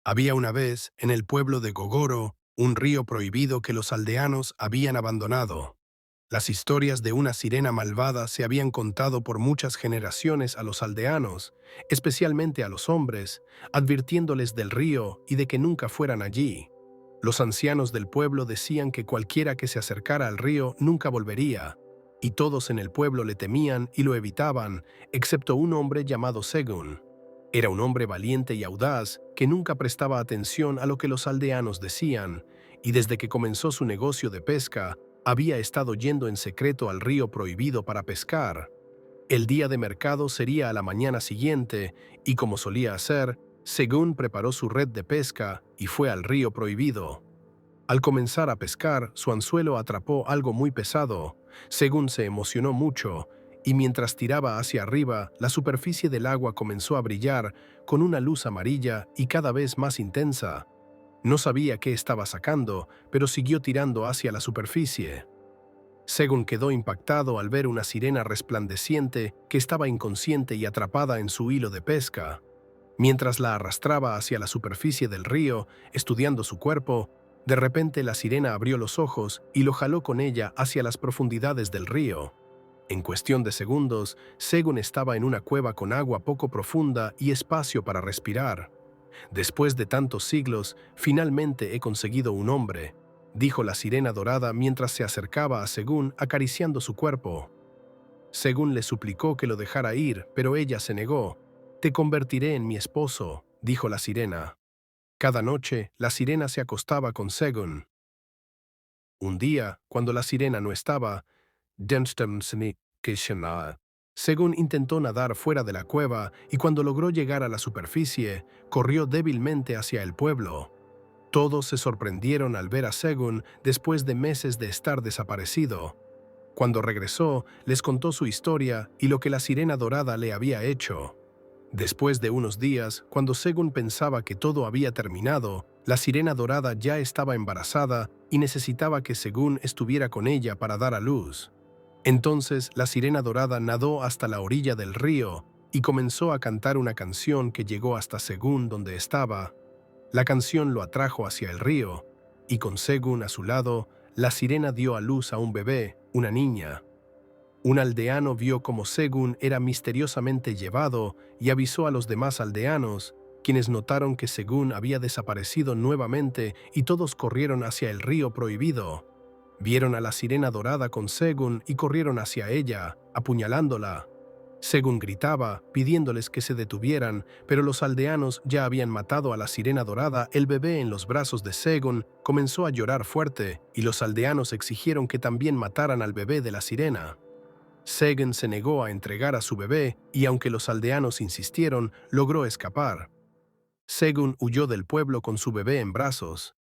Había una vez, en el pueblo de Gogoro, un río prohibido que los aldeanos habían abandonado. Las historias de una sirena malvada se habían contado por muchas generaciones a los aldeanos, especialmente a los hombres, advirtiéndoles del río y de que nunca fueran allí. Los ancianos del pueblo decían que cualquiera que se acercara al río nunca volvería, y todos en el pueblo le temían y lo evitaban, excepto un hombre llamado Segun. Era un hombre valiente y audaz que nunca prestaba atención a lo que los aldeanos decían, y desde que comenzó su negocio de pesca, había estado yendo en secreto al río prohibido para pescar. El día de mercado sería a la mañana siguiente, y como solía hacer, Según preparó su red de pesca y fue al río prohibido. Al comenzar a pescar, su anzuelo atrapó algo muy pesado. Según se emocionó mucho, y mientras tiraba hacia arriba, la superficie del agua comenzó a brillar con una luz amarilla y cada vez más intensa. No sabía qué estaba sacando, pero siguió tirando hacia la superficie. Según quedó impactado al ver una sirena resplandeciente que estaba inconsciente y atrapada en su hilo de pesca. Mientras la arrastraba hacia la superficie del río, estudiando su cuerpo, de repente la sirena abrió los ojos y lo jaló con ella hacia las profundidades del río. En cuestión de segundos, Segun estaba en una cueva con agua poco profunda y espacio para respirar. Después de tantos siglos, finalmente he conseguido un hombre, dijo la sirena dorada mientras se acercaba a Segun acariciando su cuerpo. Segun le suplicó que lo dejara ir, pero ella se negó. Te convertiré en mi esposo, dijo la sirena. Cada noche, la sirena se acostaba con Segun. Un día, cuando la sirena no estaba, Segun intentó nadar fuera de la cueva y cuando logró llegar a la superficie, corrió débilmente hacia el pueblo. Todos se sorprendieron al ver a Segun después de meses de estar desaparecido. Cuando regresó, les contó su historia y lo que la sirena dorada le había hecho. Después de unos días, cuando Segun pensaba que todo había terminado, la sirena dorada ya estaba embarazada y necesitaba que Segun estuviera con ella para dar a luz. Entonces la sirena dorada nadó hasta la orilla del río y comenzó a cantar una canción que llegó hasta Segun donde estaba. La canción lo atrajo hacia el río, y con Segun a su lado, la sirena dio a luz a un bebé, una niña. Un aldeano vio cómo Segun era misteriosamente llevado y avisó a los demás aldeanos, quienes notaron que Segun había desaparecido nuevamente y todos corrieron hacia el río prohibido. Vieron a la sirena dorada con Segun y corrieron hacia ella, apuñalándola. Segun gritaba, pidiéndoles que se detuvieran, pero los aldeanos ya habían matado a la sirena dorada. El bebé en los brazos de Segun comenzó a llorar fuerte, y los aldeanos exigieron que también mataran al bebé de la sirena. Segun se negó a entregar a su bebé, y aunque los aldeanos insistieron, logró escapar. Segun huyó del pueblo con su bebé en brazos.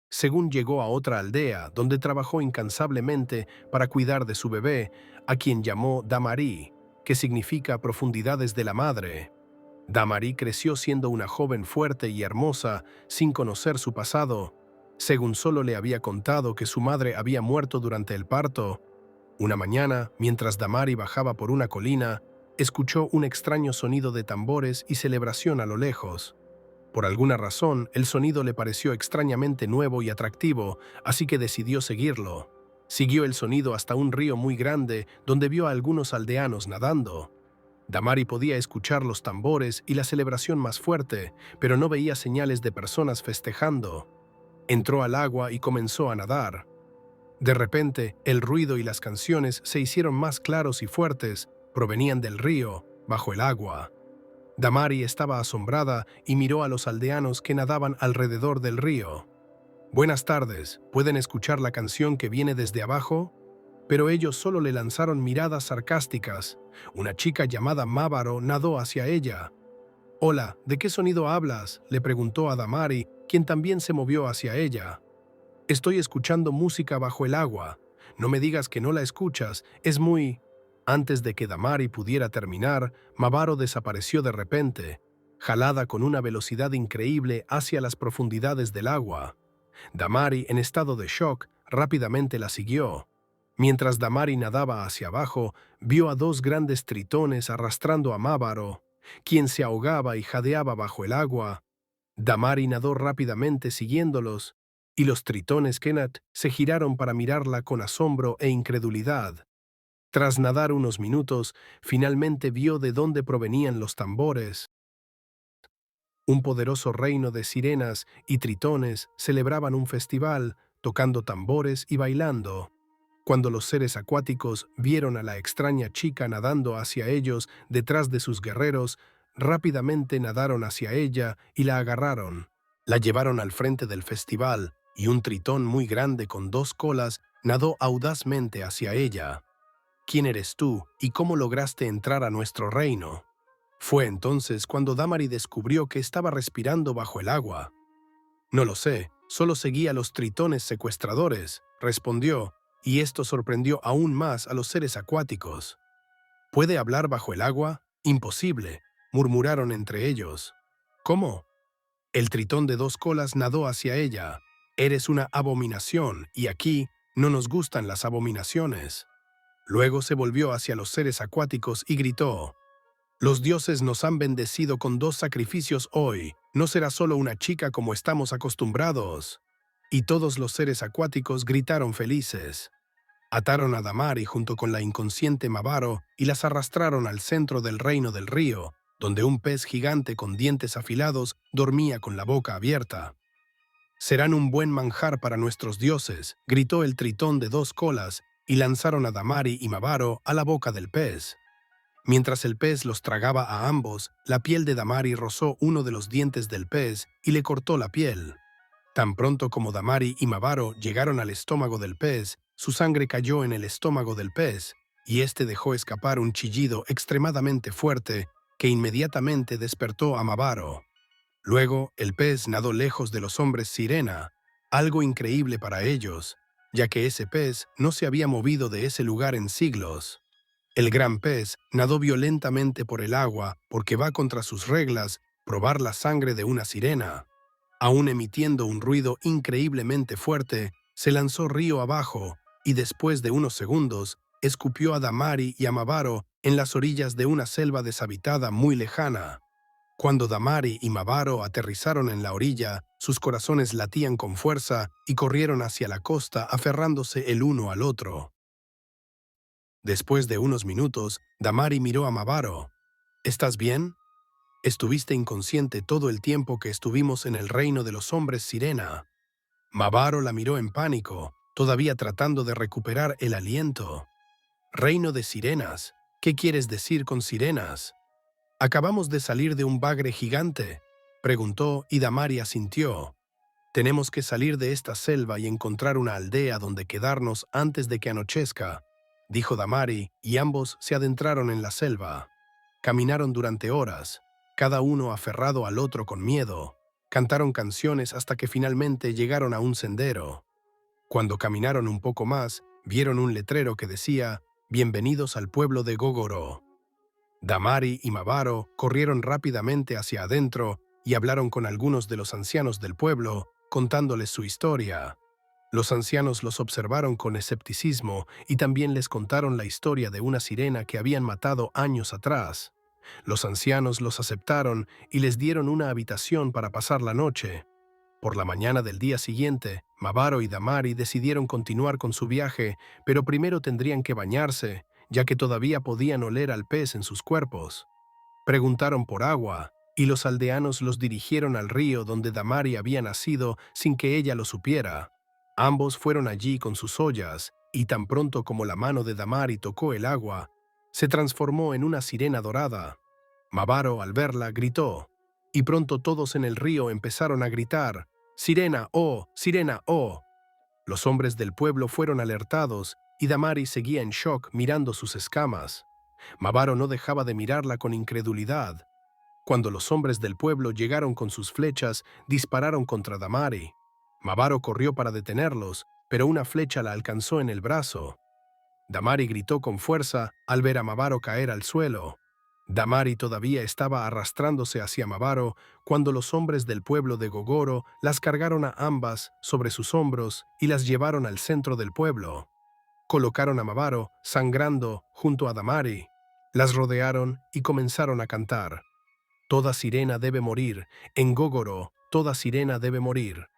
Según llegó a otra aldea, donde trabajó incansablemente para cuidar de su bebé, a quien llamó Damari, que significa profundidades de la madre. Damari creció siendo una joven fuerte y hermosa, sin conocer su pasado. Según solo le había contado que su madre había muerto durante el parto. Una mañana, mientras Damari bajaba por una colina, escuchó un extraño sonido de tambores y celebración a lo lejos. Por alguna razón, el sonido le pareció extrañamente nuevo y atractivo, así que decidió seguirlo. Siguió el sonido hasta un río muy grande, donde vio a algunos aldeanos nadando. Damari podía escuchar los tambores y la celebración más fuerte, pero no veía señales de personas festejando. Entró al agua y comenzó a nadar. De repente, el ruido y las canciones se hicieron más claros y fuertes, provenían del río, bajo el agua. Damari estaba asombrada y miró a los aldeanos que nadaban alrededor del río. «Buenas tardes, ¿pueden escuchar la canción que viene desde abajo?» Pero ellos solo le lanzaron miradas sarcásticas. Una chica llamada Mabaro nadó hacia ella. «Hola, ¿de qué sonido hablas?», le preguntó a Damari, quien también se movió hacia ella. «Estoy escuchando música bajo el agua. No me digas que no la escuchas, es muy...». Antes de que Damari pudiera terminar, Mabaro desapareció de repente, jalada con una velocidad increíble hacia las profundidades del agua. Damari, en estado de shock, rápidamente la siguió. Mientras Damari nadaba hacia abajo, vio a dos grandes tritones arrastrando a Mabaro, quien se ahogaba y jadeaba bajo el agua. Damari nadó rápidamente siguiéndolos, y los tritones Kenat se giraron para mirarla con asombro e incredulidad. Tras nadar unos minutos, finalmente vio de dónde provenían los tambores. Un poderoso reino de sirenas y tritones celebraban un festival, tocando tambores y bailando. Cuando los seres acuáticos vieron a la extraña chica nadando hacia ellos detrás de sus guerreros, rápidamente nadaron hacia ella y la agarraron. La llevaron al frente del festival, y un tritón muy grande con 2 colas nadó audazmente hacia ella. ¿Quién eres tú y cómo lograste entrar a nuestro reino? Fue entonces cuando Damari descubrió que estaba respirando bajo el agua. No lo sé, solo seguí a los tritones secuestradores, respondió, y esto sorprendió aún más a los seres acuáticos. ¿Puede hablar bajo el agua? Imposible, murmuraron entre ellos. ¿Cómo? El tritón de 2 colas nadó hacia ella. Eres una abominación, y aquí no nos gustan las abominaciones. Luego se volvió hacia los seres acuáticos y gritó: los dioses nos han bendecido con 2 sacrificios hoy. No será solo una chica como estamos acostumbrados. Y todos los seres acuáticos gritaron felices. Ataron a Damari junto con la inconsciente Mabaro y las arrastraron al centro del reino del río, donde un pez gigante con dientes afilados dormía con la boca abierta. Serán un buen manjar para nuestros dioses, gritó el tritón de 2 colas, y lanzaron a Damari y Mabaro a la boca del pez. Mientras el pez los tragaba a ambos, la piel de Damari rozó uno de los dientes del pez y le cortó la piel. Tan pronto como Damari y Mabaro llegaron al estómago del pez, su sangre cayó en el estómago del pez, y éste dejó escapar un chillido extremadamente fuerte que inmediatamente despertó a Mabaro. Luego, el pez nadó lejos de los hombres sirena, algo increíble para ellos, ya que ese pez no se había movido de ese lugar en siglos. El gran pez nadó violentamente por el agua porque va contra sus reglas probar la sangre de una sirena. Aún emitiendo un ruido increíblemente fuerte, se lanzó río abajo y después de unos segundos escupió a Damari y a Mabaro en las orillas de una selva deshabitada muy lejana. Cuando Damari y Mabaro aterrizaron en la orilla, sus corazones latían con fuerza y corrieron hacia la costa aferrándose el uno al otro. Después de unos minutos, Damari miró a Mabaro. ¿Estás bien? Estuviste inconsciente todo el tiempo que estuvimos en el reino de los hombres sirena. Mabaro la miró en pánico, todavía tratando de recuperar el aliento. Reino de sirenas. ¿Qué quieres decir con sirenas? Acabamos de salir de un bagre gigante, preguntó, y Damari asintió. Tenemos que salir de esta selva y encontrar una aldea donde quedarnos antes de que anochezca, dijo Damari, y ambos se adentraron en la selva. Caminaron durante horas, cada uno aferrado al otro con miedo. Cantaron canciones hasta que finalmente llegaron a un sendero. Cuando caminaron un poco más, vieron un letrero que decía: «Bienvenidos al pueblo de Gogoro». Damari y Mabaro corrieron rápidamente hacia adentro y hablaron con algunos de los ancianos del pueblo, contándoles su historia. Los ancianos los observaron con escepticismo y también les contaron la historia de una sirena que habían matado años atrás. Los ancianos los aceptaron y les dieron una habitación para pasar la noche. Por la mañana del día siguiente, Mabaro y Damari decidieron continuar con su viaje, pero primero tendrían que bañarse, ya que todavía podían oler al pez en sus cuerpos. Preguntaron por agua, y los aldeanos los dirigieron al río donde Damari había nacido sin que ella lo supiera. Ambos fueron allí con sus ollas, y tan pronto como la mano de Damari tocó el agua, se transformó en una sirena dorada. Mabaro, al verla, gritó, y pronto todos en el río empezaron a gritar: «¡Sirena, oh! ¡Sirena, oh!». Los hombres del pueblo fueron alertados, y Damari seguía en shock mirando sus escamas. Mabaro no dejaba de mirarla con incredulidad. Cuando los hombres del pueblo llegaron con sus flechas, dispararon contra Damari. Mabaro corrió para detenerlos, pero una flecha la alcanzó en el brazo. Damari gritó con fuerza al ver a Mabaro caer al suelo. Damari todavía estaba arrastrándose hacia Mabaro cuando los hombres del pueblo de Gogoro las cargaron a ambas sobre sus hombros y las llevaron al centro del pueblo. Colocaron a Mabaro, sangrando, junto a Damari. Las rodearon y comenzaron a cantar: «Toda sirena debe morir. En Gogoro, toda sirena debe morir.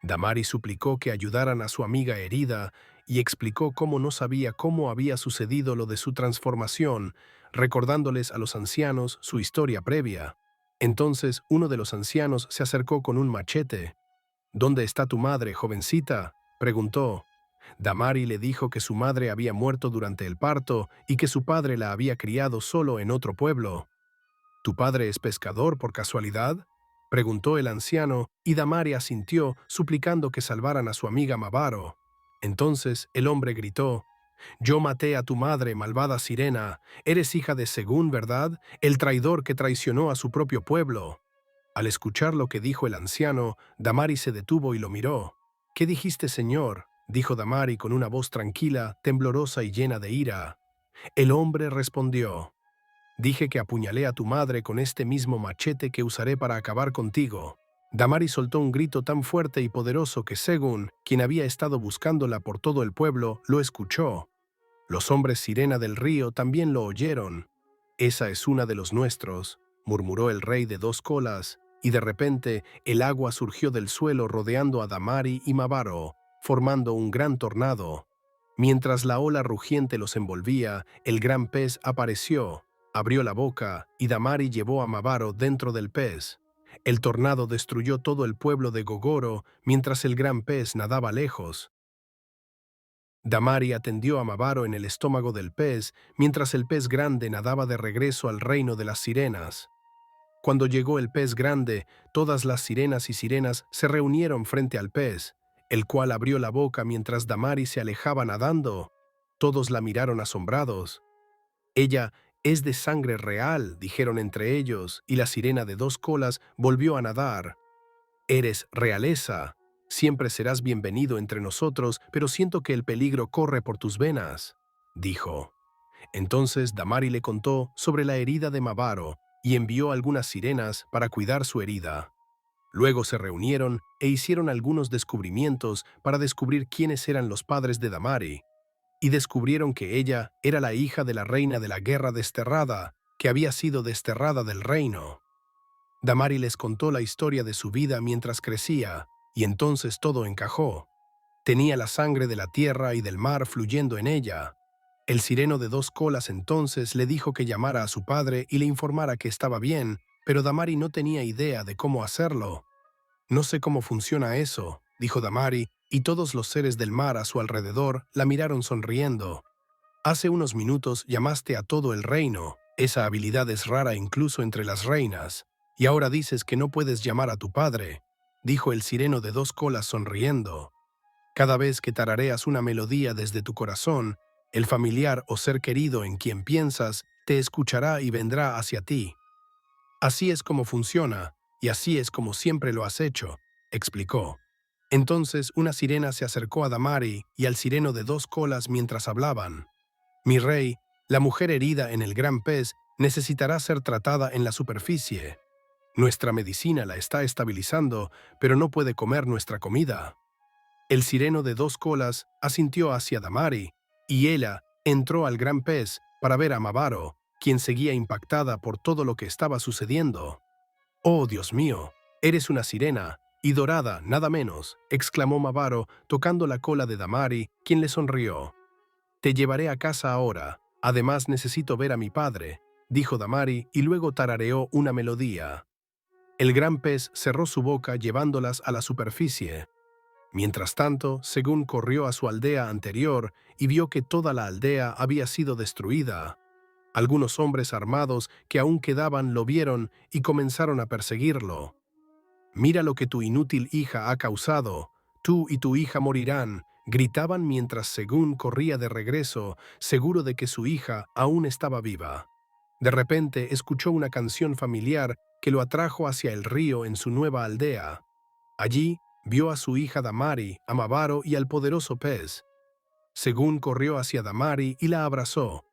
Damari suplicó que ayudaran a su amiga herida y explicó cómo no sabía cómo había sucedido lo de su transformación, recordándoles a los ancianos su historia previa. Entonces uno de los ancianos se acercó con un machete. «¿Dónde está tu madre, jovencita?», preguntó. Damari le dijo que su madre había muerto durante el parto y que su padre la había criado solo en otro pueblo. «¿Tu padre es pescador por casualidad?», preguntó el anciano, y Damari asintió, suplicando que salvaran a su amiga Mabaro. Entonces el hombre gritó: «Yo maté a tu madre, malvada sirena. Eres hija de Según, ¿verdad? El traidor que traicionó a su propio pueblo». Al escuchar lo que dijo el anciano, Damari se detuvo y lo miró. «¿Qué dijiste, señor?», dijo Damari con una voz tranquila, temblorosa y llena de ira. El hombre respondió: «Dije que apuñalé a tu madre con este mismo machete que usaré para acabar contigo». Damari soltó un grito tan fuerte y poderoso que Según, quien había estado buscándola por todo el pueblo, lo escuchó. Los hombres sirena del río también lo oyeron. «Esa es una de los nuestros», murmuró el rey de dos colas, y de repente el agua surgió del suelo rodeando a Damari y Mabaro, formando un gran tornado. Mientras la ola rugiente los envolvía, el gran pez apareció, abrió la boca y Damari llevó a Mabaro dentro del pez. El tornado destruyó todo el pueblo de Gogoro mientras el gran pez nadaba lejos. Damari atendió a Mabaro en el estómago del pez, mientras el pez grande nadaba de regreso al reino de las sirenas. Cuando llegó el pez grande, todas las sirenas se reunieron frente al pez, el cual abrió la boca mientras Damari se alejaba nadando. Todos la miraron asombrados. «Ella es de sangre real», dijeron entre ellos, y la sirena de dos colas volvió a nadar. «Eres realeza. Siempre serás bienvenido entre nosotros, pero siento que el peligro corre por tus venas», dijo. Entonces Damari le contó sobre la herida de Mabaro y envió algunas sirenas para cuidar su herida. Luego se reunieron e hicieron algunos descubrimientos para descubrir quiénes eran los padres de Damari, y descubrieron que ella era la hija de la reina de la guerra desterrada, que había sido desterrada del reino. Damari les contó la historia de su vida mientras crecía, y entonces todo encajó. Tenía la sangre de la tierra y del mar fluyendo en ella. El sireno de dos colas entonces le dijo que llamara a su padre y le informara que estaba bien, pero Damari no tenía idea de cómo hacerlo. «No sé cómo funciona eso», dijo Damari, y todos los seres del mar a su alrededor la miraron sonriendo. «Hace unos minutos llamaste a todo el reino. Esa habilidad es rara incluso entre las reinas. Y ahora dices que no puedes llamar a tu padre», dijo el sireno de dos colas sonriendo. «Cada vez que tarareas una melodía desde tu corazón, el familiar o ser querido en quien piensas te escuchará y vendrá hacia ti. Así es como funciona, y así es como siempre lo has hecho», explicó. Entonces una sirena se acercó a Damari y al sireno de dos colas mientras hablaban. «Mi rey, la mujer herida en el gran pez necesitará ser tratada en la superficie. Nuestra medicina la está estabilizando, pero no puede comer nuestra comida». El sireno de dos colas asintió hacia Damari, y ella entró al gran pez para ver a Mabaro, quien seguía impactada por todo lo que estaba sucediendo. «Oh, Dios mío, eres una sirena, y dorada, nada menos», exclamó Mabaro, tocando la cola de Damari, quien le sonrió. «Te llevaré a casa ahora. Además necesito ver a mi padre», dijo Damari, y luego tarareó una melodía. El gran pez cerró su boca llevándolas a la superficie. Mientras tanto, Según corrió a su aldea anterior y vio que toda la aldea había sido destruida. Algunos hombres armados que aún quedaban lo vieron y comenzaron a perseguirlo. «Mira lo que tu inútil hija ha causado. Tú y tu hija morirán», gritaban mientras Según corría de regreso, seguro de que su hija aún estaba viva. De repente escuchó una canción familiar que lo atrajo hacia el río en su nueva aldea. Allí vio a su hija Damari, a Mabaro y al poderoso pez. Según corrió hacia Damari y la abrazó.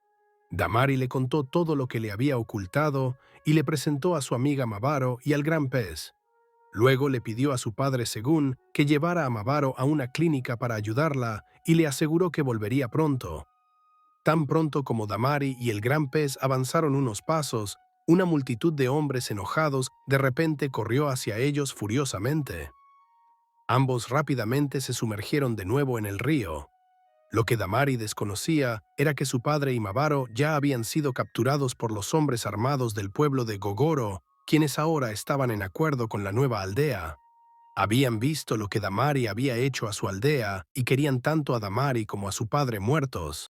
Damari le contó todo lo que le había ocultado y le presentó a su amiga Mabaro y al gran pez. Luego le pidió a su padre Según que llevara a Mabaro a una clínica para ayudarla y le aseguró que volvería pronto. Tan pronto como Damari y el gran pez avanzaron unos pasos, Una multitud de hombres enojados de repente corrió hacia ellos furiosamente. Ambos rápidamente se sumergieron de nuevo en el río. Lo que Damari desconocía era que su padre y Mabaro ya habían sido capturados por los hombres armados del pueblo de Gogoro, quienes ahora estaban en acuerdo con la nueva aldea. Habían visto lo que Damari había hecho a su aldea y querían tanto a Damari como a su padre muertos.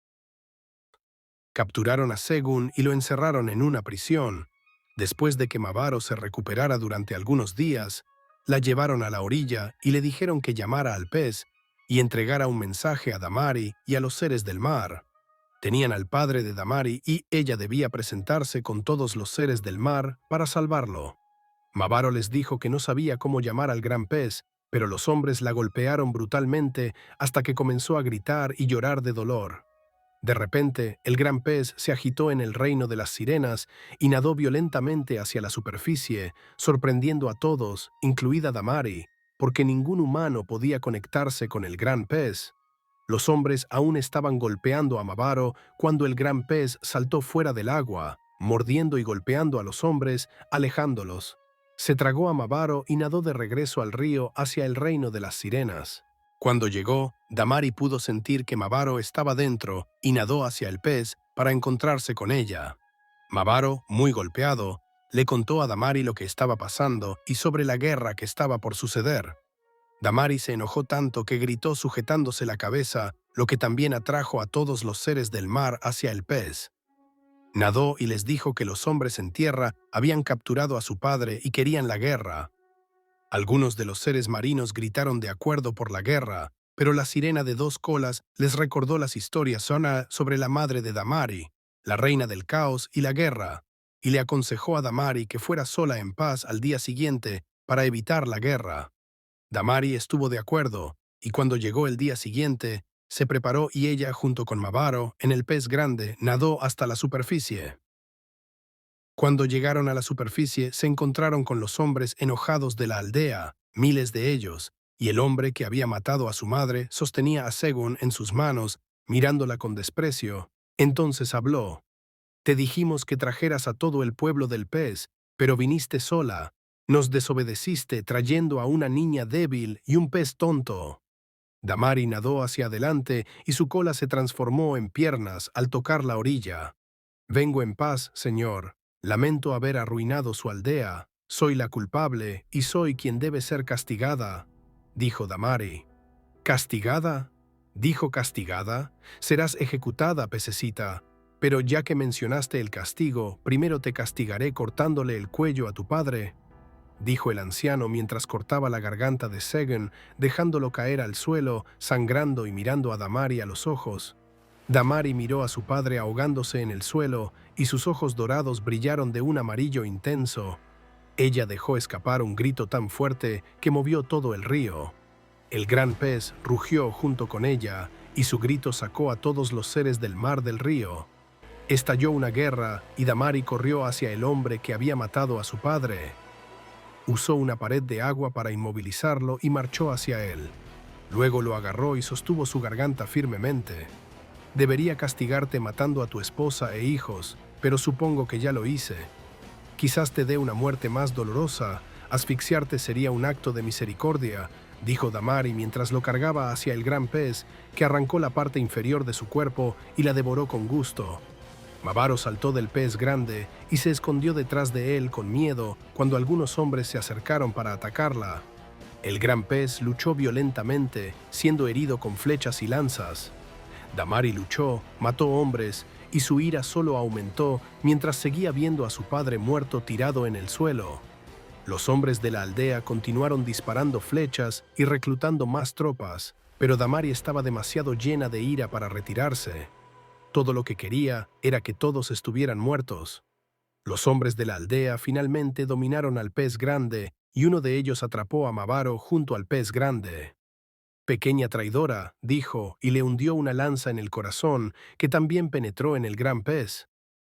Capturaron a Segun y lo encerraron en una prisión. Después de que Mabaro se recuperara durante algunos días, la llevaron a la orilla y le dijeron que llamara al pez y entregara un mensaje a Damari y a los seres del mar. Tenían al padre de Damari y ella debía presentarse con todos los seres del mar para salvarlo. Mabaro les dijo que no sabía cómo llamar al gran pez, pero los hombres la golpearon brutalmente hasta que comenzó a gritar y llorar de dolor. De repente, el gran pez se agitó en el reino de las sirenas y nadó violentamente hacia la superficie, sorprendiendo a todos, incluida Damari, porque ningún humano podía conectarse con el gran pez. Los hombres aún estaban golpeando a Mabaro cuando el gran pez saltó fuera del agua, mordiendo y golpeando a los hombres, alejándolos. Se tragó a Mabaro y nadó de regreso al río hacia el reino de las sirenas. Cuando llegó, Damari pudo sentir que Mabaro estaba dentro y nadó hacia el pez para encontrarse con ella. Mabaro, muy golpeado, le contó a Damari lo que estaba pasando y sobre la guerra que estaba por suceder. Damari se enojó tanto que gritó sujetándose la cabeza, lo que también atrajo a todos los seres del mar hacia el pez. Nadó y les dijo que los hombres en tierra habían capturado a su padre y querían la guerra. Algunos de los seres marinos gritaron de acuerdo por la guerra, pero la sirena de dos colas les recordó las historias sobre la madre de Damari, la reina del caos y la guerra, y le aconsejó a Damari que fuera sola en paz al día siguiente para evitar la guerra. Damari estuvo de acuerdo, y cuando llegó el día siguiente, se preparó y ella, junto con Mabaro, en el pez grande, nadó hasta la superficie. Cuando llegaron a la superficie, se encontraron con los hombres enojados de la aldea, miles de ellos, y el hombre que había matado a su madre sostenía a Segun en sus manos, mirándola con desprecio. Entonces habló: «Te dijimos que trajeras a todo el pueblo del pez, pero viniste sola. Nos desobedeciste trayendo a una niña débil y un pez tonto». Damari nadó hacia adelante y su cola se transformó en piernas al tocar la orilla. «Vengo en paz, señor. Lamento haber arruinado su aldea. Soy la culpable y soy quien debe ser castigada», dijo Damari. «¿Castigada?», dijo castigada. «Serás ejecutada, pececita. Pero ya que mencionaste el castigo, primero te castigaré cortándole el cuello a tu padre», dijo el anciano mientras cortaba la garganta de Segun, dejándolo caer al suelo, sangrando y mirando a Damari a los ojos. Damari miró a su padre ahogándose en el suelo y sus ojos dorados brillaron de un amarillo intenso. Ella dejó escapar un grito tan fuerte que movió todo el río. El gran pez rugió junto con ella y su grito sacó a todos los seres del mar del río. Estalló una guerra y Damari corrió hacia el hombre que había matado a su padre. Usó una pared de agua para inmovilizarlo y marchó hacia él. Luego lo agarró y sostuvo su garganta firmemente. «Debería castigarte matando a tu esposa e hijos, pero supongo que ya lo hice. Quizás te dé una muerte más dolorosa. Asfixiarte sería un acto de misericordia», dijo Damari mientras lo cargaba hacia el gran pez, que arrancó la parte inferior de su cuerpo y la devoró con gusto. Mabaro saltó del pez grande y se escondió detrás de él con miedo cuando algunos hombres se acercaron para atacarla. El gran pez luchó violentamente, siendo herido con flechas y lanzas. Damari luchó, mató hombres, y su ira solo aumentó mientras seguía viendo a su padre muerto tirado en el suelo. Los hombres de la aldea continuaron disparando flechas y reclutando más tropas, pero Damari estaba demasiado llena de ira para retirarse. Todo lo que quería era que todos estuvieran muertos. Los hombres de la aldea finalmente dominaron al pez grande y uno de ellos atrapó a Mabaro junto al pez grande. «Pequeña traidora», dijo, y le hundió una lanza en el corazón que también penetró en el gran pez.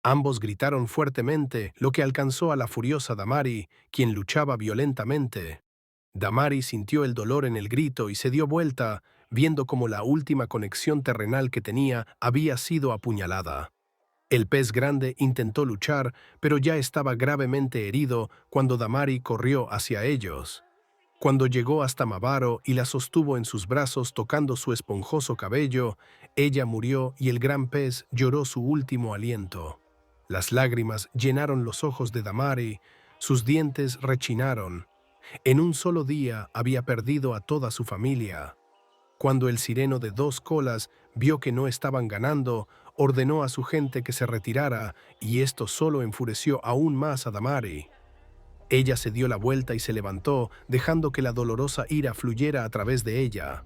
Ambos gritaron fuertemente, lo que alcanzó a la furiosa Damari, quien luchaba violentamente. Damari sintió el dolor en el grito y se dio vuelta, viendo cómo la última conexión terrenal que tenía había sido apuñalada. El pez grande intentó luchar, pero ya estaba gravemente herido cuando Damari corrió hacia ellos. Cuando llegó hasta Mavaro y la sostuvo en sus brazos tocando su esponjoso cabello, ella murió y el gran pez lloró su último aliento. Las lágrimas llenaron los ojos de Damari, sus dientes rechinaron. En un solo día había perdido a toda su familia. Cuando el sireno de 2 colas vio que no estaban ganando, ordenó a su gente que se retirara, y esto solo enfureció aún más a Damari. Ella se dio la vuelta y se levantó, dejando que la dolorosa ira fluyera a través de ella.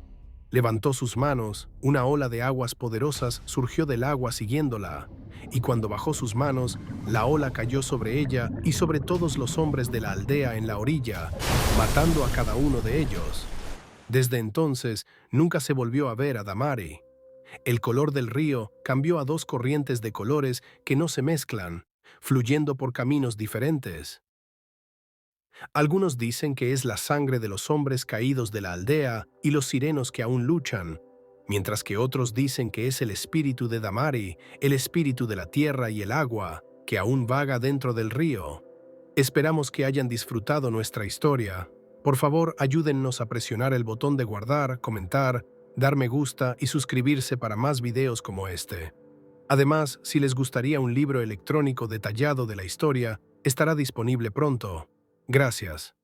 Levantó sus manos, una ola de aguas poderosas surgió del agua siguiéndola, y cuando bajó sus manos, la ola cayó sobre ella y sobre todos los hombres de la aldea en la orilla, matando a cada uno de ellos. Desde entonces, nunca se volvió a ver a Damari. El color del río cambió a 2 corrientes de colores que no se mezclan, fluyendo por caminos diferentes. Algunos dicen que es la sangre de los hombres caídos de la aldea y los sirenos que aún luchan, mientras que otros dicen que es el espíritu de Damari, el espíritu de la tierra y el agua, que aún vaga dentro del río. Esperamos que hayan disfrutado nuestra historia. Por favor, ayúdennos a presionar el botón de guardar, comentar, dar me gusta y suscribirse para más videos como este. Además, si les gustaría un libro electrónico detallado de la historia, estará disponible pronto. Gracias.